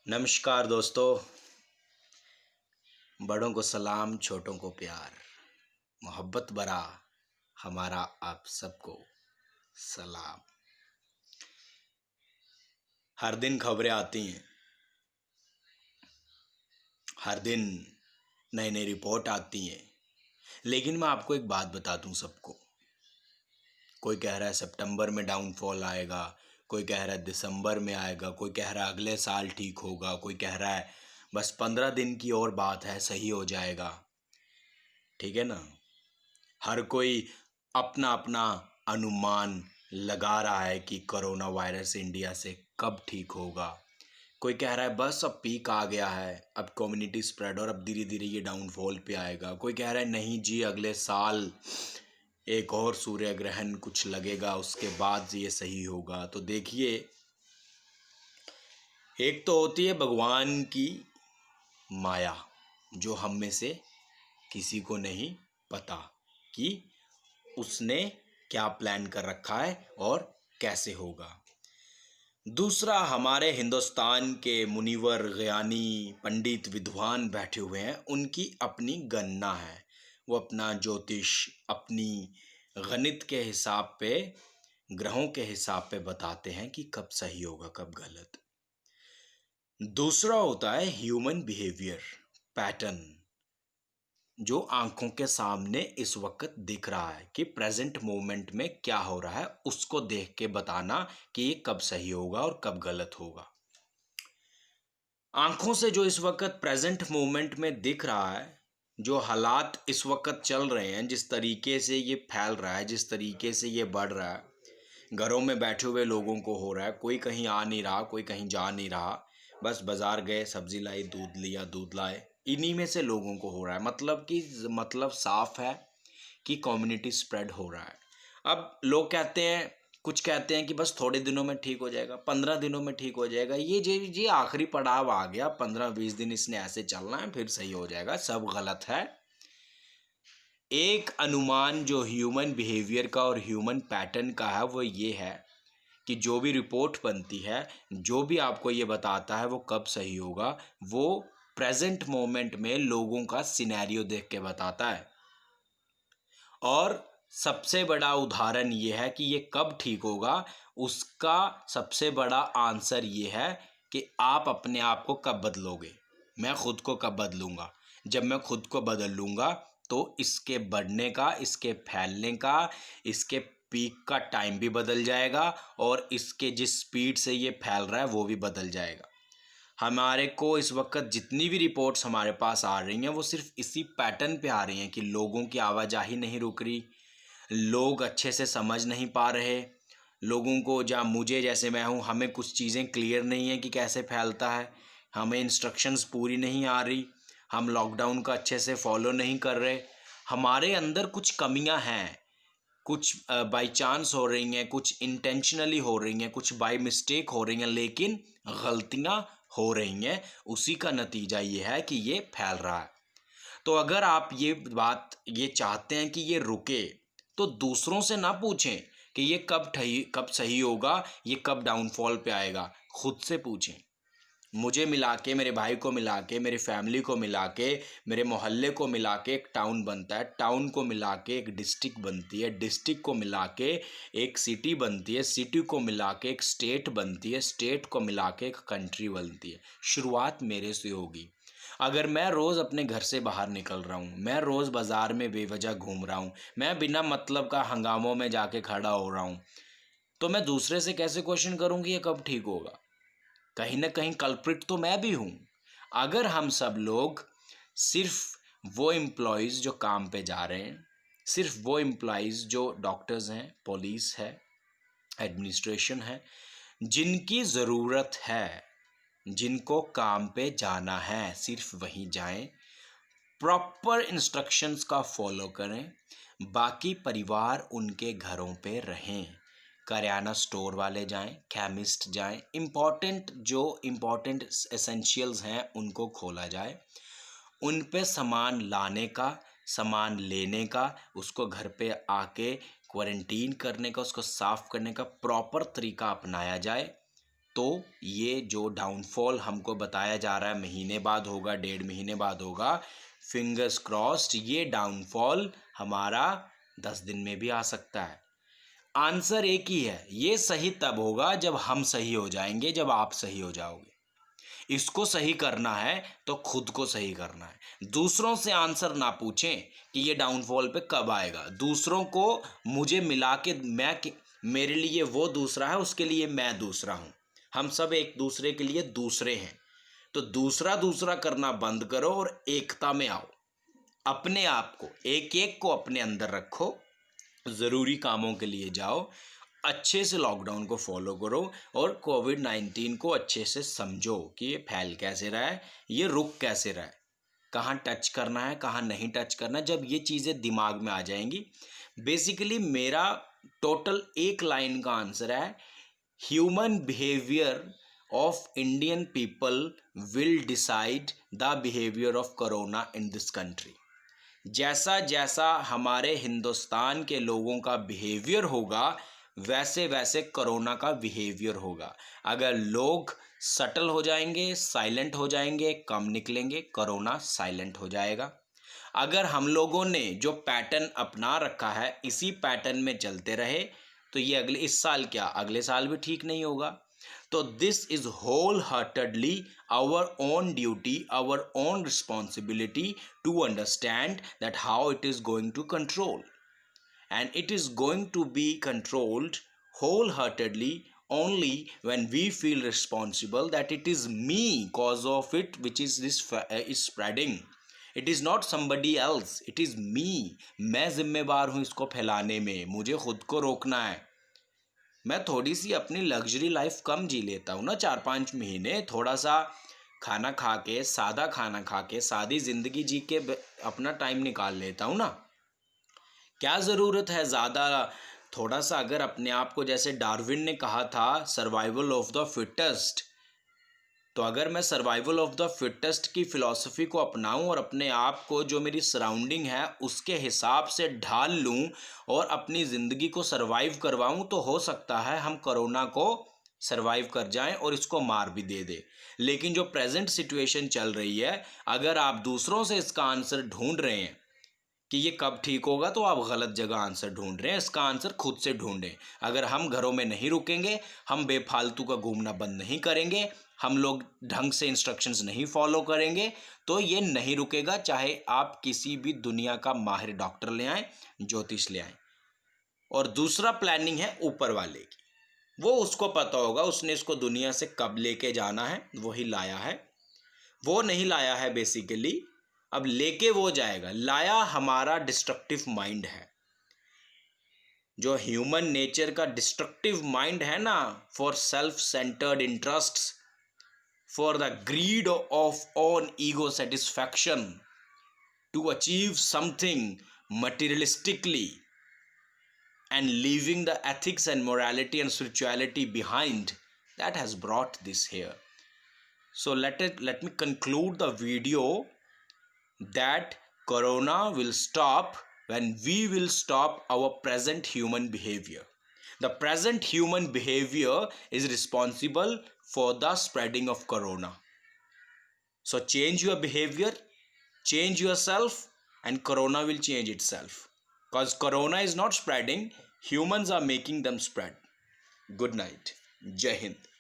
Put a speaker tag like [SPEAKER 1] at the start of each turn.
[SPEAKER 1] नमस्कार दोस्तों। बड़ों को सलाम, छोटों को प्यार, मोहब्बत भरा हमारा आप सबको सलाम। हर दिन खबरें आती हैं, हर दिन नई नई रिपोर्ट आती हैं। लेकिन मैं आपको एक बात बता दूं सबको। कोई कह रहा है सितंबर में डाउनफॉल आएगा, कोई कह रहा है दिसंबर में आएगा, कोई कह रहा है अगले साल ठीक होगा, कोई कह रहा है बस 15 दिन की और बात है, सही हो जाएगा। ठीक है ना। हर कोई अपना अपना अनुमान लगा रहा है कि कोरोना वायरस इंडिया से कब ठीक होगा। कोई कह रहा है बस अब पीक आ गया है, अब कम्युनिटी स्प्रेड और अब धीरे धीरे ये डाउनफॉल पे आएगा। कोई कह रहा है नहीं जी, अगले साल एक और सूर्य ग्रहण कुछ लगेगा, उसके बाद ये सही होगा। तो देखिए, एक तो होती है भगवान की माया, जो हम में से किसी को नहीं पता कि उसने क्या प्लान कर रखा है और कैसे होगा। दूसरा, हमारे हिंदुस्तान के मुनिवर, ज्ञानी, पंडित, विद्वान बैठे हुए हैं, उनकी अपनी गणना है। वो अपना ज्योतिष अपनी गणित के हिसाब पे, ग्रहों के हिसाब पे बताते हैं कि कब सही होगा कब गलत। दूसरा होता है ह्यूमन बिहेवियर पैटर्न, जो आंखों के सामने इस वक्त दिख रहा है कि प्रेजेंट मोमेंट में क्या हो रहा है, उसको देख के बताना कि ये कब सही होगा और कब गलत होगा। आंखों से जो इस वक्त प्रेजेंट मोमेंट में दिख रहा है, जो हालात इस वक्त चल रहे हैं, जिस तरीके से ये फैल रहा है, जिस तरीके से ये बढ़ रहा है, घरों में बैठे हुए लोगों को हो रहा है, कोई कहीं आ नहीं रहा, कोई कहीं जा नहीं रहा, बस बाजार गए, सब्जी लाई, दूध लिया, दूध लाए, इन्हीं में से लोगों को हो रहा है। मतलब साफ है कि कम्युनिटी स्प्रेड हो रहा है। अब लोग कहते हैं, कुछ कहते हैं कि बस थोड़े दिनों में ठीक हो जाएगा, 15 दिनों में ठीक हो जाएगा, ये आखिरी पड़ाव आ गया, 15-20 दिन इसने ऐसे चलना है, फिर सही हो जाएगा। सब गलत है। एक अनुमान जो ह्यूमन बिहेवियर का और ह्यूमन पैटर्न का है, वो ये है कि जो भी रिपोर्ट बनती है, जो भी आपको ये बताता है वो कब सही होगा, वो प्रेजेंट मोमेंट में लोगों का सिनेरियो देख के बताता है। और सबसे बड़ा उदाहरण ये है कि ये कब ठीक होगा, उसका सबसे बड़ा आंसर ये है कि आप अपने आप को कब बदलोगे। मैं खुद को कब बदलूंगा? जब मैं खुद को बदल लूंगा तो इसके बढ़ने का, इसके फैलने का, इसके पीक का टाइम भी बदल जाएगा और इसके जिस स्पीड से ये फैल रहा है वो भी बदल जाएगा। हमारे को इस वक्त जितनी भी रिपोर्ट्स हमारे पास आ रही हैं, वो सिर्फ इसी पैटर्न पे आ रही हैं कि लोगों की आवाजाही नहीं रुक रही, लोग अच्छे से समझ नहीं पा रहे, लोगों को, जहाँ मुझे, जैसे मैं हूँ, हमें कुछ चीज़ें क्लियर नहीं है कि कैसे फैलता है, हमें इंस्ट्रक्शंस पूरी नहीं आ रही, हम लॉकडाउन का अच्छे से फॉलो नहीं कर रहे, हमारे अंदर कुछ कमियां हैं, कुछ बाय चांस हो रही हैं, कुछ इंटेंशनली हो रही हैं, कुछ बाय मिस्टेक हो रही हैं, लेकिन गलतियां हो रही हैं। उसी का नतीजा ये है कि ये फैल रहा है। तो अगर आप ये चाहते हैं कि ये रुके, तो दूसरों से ना पूछें कि ये कब सही होगा, ये कब डाउनफॉल पे आएगा। खुद से पूछें। मुझे मिला के, मेरे भाई को मिला के, मेरी फैमिली को मिला के, मेरे मोहल्ले को मिला के एक टाउन बनता है, टाउन को मिला के एक डिस्ट्रिक्ट बनती है, डिस्ट्रिक्ट को मिला के एक सिटी बनती है, सिटी को मिला के एक स्टेट बनती है, स्टेट को मिला के एक कंट्री बनती है। शुरुआत मेरे से होगी। अगर मैं रोज़ अपने घर से बाहर निकल रहा हूँ, मैं रोज़ बाज़ार में बेवजह घूम रहा हूँ, मैं बिना मतलब का हंगामों में जाके खड़ा हो रहा हूँ, तो मैं दूसरे से कैसे क्वेश्चन करूँ कि ये कब ठीक होगा? कहीं ना कहीं कल्प्रिट तो मैं भी हूँ। अगर हम सब लोग सिर्फ वो एम्प्लॉयज़ जो काम पे जा रहे हैं, सिर्फ वो एम्प्लॉयज़ जो डॉक्टर्स हैं, पुलिस है, एडमिनिस्ट्रेशन है, जिनकी ज़रूरत है, जिनको काम पे जाना है, सिर्फ वहीं जाएं, प्रॉपर इंस्ट्रक्शंस का फॉलो करें, बाकी परिवार उनके घरों पे रहें। करियाना स्टोर वाले जाएं, केमिस्ट जाएं, इम्पॉर्टेंट एसेंशियल्स हैं उनको खोला जाए, उन पे सामान लाने का, सामान लेने का, उसको घर पे आके क्वारंटीन करने का, उसको साफ़ करने का प्रॉपर तरीका अपनाया जाए। तो ये जो डाउनफॉल हमको बताया जा रहा है महीने बाद होगा, 1.5 महीने बाद होगा, फिंगर्स क्रॉस्ड ये डाउनफॉल हमारा 10 दिन में भी आ सकता है। आंसर एक ही है, ये सही तब होगा जब हम सही हो जाएंगे, जब आप सही हो जाओगे। इसको सही करना है तो खुद को सही करना है। दूसरों से आंसर ना पूछें कि ये डाउनफॉल पे कब आएगा। दूसरों को मुझे मिला के मेरे लिए वो दूसरा है, उसके लिए मैं दूसरा हूँ। हम सब एक दूसरे के लिए दूसरे हैं। तो दूसरा दूसरा करना बंद करो और एकता में आओ। अपने आप को, एक एक को अपने अंदर रखो, ज़रूरी कामों के लिए जाओ, अच्छे से लॉकडाउन को फॉलो करो और कोविड-19 को अच्छे से समझो कि ये फैल कैसे रहा है, ये रुक कैसे रहा है, कहाँ टच करना है, कहाँ नहीं टच करना है। जब ये चीज़ें दिमाग में आ जाएंगी, बेसिकली मेरा टोटल एक लाइन का आंसर है, human behaviour of Indian people will decide the behaviour of corona in this country. जैसा जैसा हमारे हिंदुस्तान के लोगों का बिहेवियर होगा, वैसे वैसे कोरोना का बिहेवियर होगा। अगर लोग सटल हो जाएंगे, साइलेंट हो जाएंगे, कम निकलेंगे, कोरोना साइलेंट हो जाएगा। अगर हम लोगों ने जो पैटर्न अपना रखा है इसी पैटर्न में चलते रहे तो ये इस साल क्या अगले साल भी ठीक नहीं होगा। तो this is wholeheartedly our own duty, our own responsibility to understand that how it is going to control, and it is going to be controlled wholeheartedly only when we feel responsible that it is me cause of it which is is spreading. It is not somebody else, it is me. मैं जिम्मेवार हूँ इसको फैलाने में, मुझे खुद को रोकना है। मैं थोड़ी सी अपनी लग्जरी लाइफ कम जी लेता हूँ ना, 4-5 महीने थोड़ा सा खाना खा के, सादा खाना खा के, सादी ज़िंदगी जी के अपना टाइम निकाल लेता हूँ ना। क्या ज़रूरत है ज़्यादा, थोड़ा सा अगर अपने आप को, जैसे डार्विन ने कहा था सर्वाइवल ऑफ द फिटेस्ट, तो अगर मैं सर्वाइवल ऑफ द फिटेस्ट की फ़िलॉसफी को अपनाऊं और अपने आप को जो मेरी सराउंडिंग है उसके हिसाब से ढाल लूं और अपनी ज़िंदगी को सर्वाइव करवाऊं, तो हो सकता है हम कोरोना को सर्वाइव कर जाएं और इसको मार भी दे दे। लेकिन जो प्रेजेंट सिचुएशन चल रही है, अगर आप दूसरों से इसका आंसर ढूंढ रहे हैं कि ये कब ठीक होगा, तो आप गलत जगह आंसर ढूंढ रहे हैं। इसका आंसर खुद से ढूंढें। अगर हम घरों में नहीं रुकेंगे, हम बेफालतू का घूमना बंद नहीं करेंगे, हम लोग ढंग से इंस्ट्रक्शंस नहीं फॉलो करेंगे, तो ये नहीं रुकेगा। चाहे आप किसी भी दुनिया का माहिर डॉक्टर ले आएँ, ज्योतिष ले आएँ। और दूसरा प्लानिंग है ऊपर वाले की, वो उसको पता होगा उसने इसको दुनिया से कब लेके जाना है, वही लाया है। वो नहीं लाया है बेसिकली, अब लेके वो जाएगा। लाया हमारा डिस्ट्रक्टिव माइंड है, जो ह्यूमन नेचर का डिस्ट्रक्टिव माइंड है ना, for self centred interests, for the greed of own ego satisfaction, to achieve something materialistically and leaving the ethics and morality and spirituality behind, that has brought this here. So let me conclude the video that corona will stop when we will stop our present human behavior. The present human behavior is responsible for the spreading of corona. So change your behavior, change yourself, and corona will change itself. Because corona is not spreading, humans are making them spread. Good night. Jai Hind.